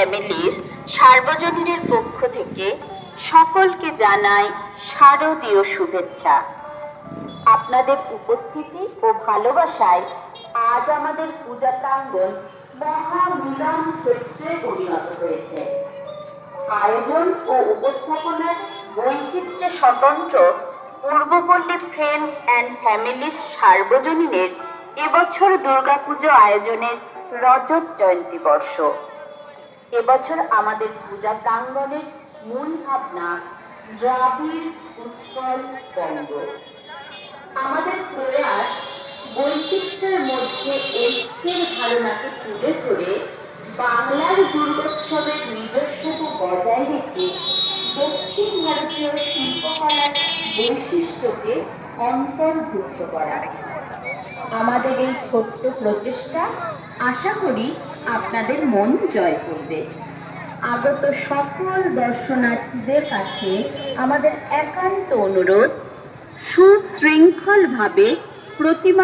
Families সার্বজনীনের পক্ষ থেকে সকলকে জানাই শারদীয় শুভেচ্ছা। আপনাদের উপস্থিতি ও ভালোবাসায় আজ আমাদের পূজা প্রাঙ্গণ মহামিলন ক্ষেত্রে পরিণত হয়েছে। আয়োজন ও উপস্থাপনার বৈচিত্র্যে স্বতন্ত্র পূর্বপল্লী ফ্রেন্ডস অ্যান্ড ফ্যামিলিজ সার্বজনীনের এবছর দুর্গাপুজো আয়োজনের রজত জয়ন্তী বর্ষ। এবছর আমাদের পূজা প্রাঙ্গণের মূল ভাবনা দ্রাবিড় উৎকল বঙ্গ। আমাদের প্রয়াস বৈচিত্র্যের মধ্যে ঐক্যের ধারণাকে তুলে ধরে বাংলার দুর্গোৎসবের নিজস্বতা বজায় রেখে দক্ষিণ ভারতীয় শিল্পকলার বৈশিষ্ট্যকে অন্তর্ভুক্ত করা। আমাদের এই ছোট্ট প্রচেষ্টা আশা করি আপনাদের মন জয় করবে। আগত সকল দর্শনার্থীদের কাছে আমাদের একান্ত অনুরোধ, সুশৃঙ্খলভাবে প্রতিমা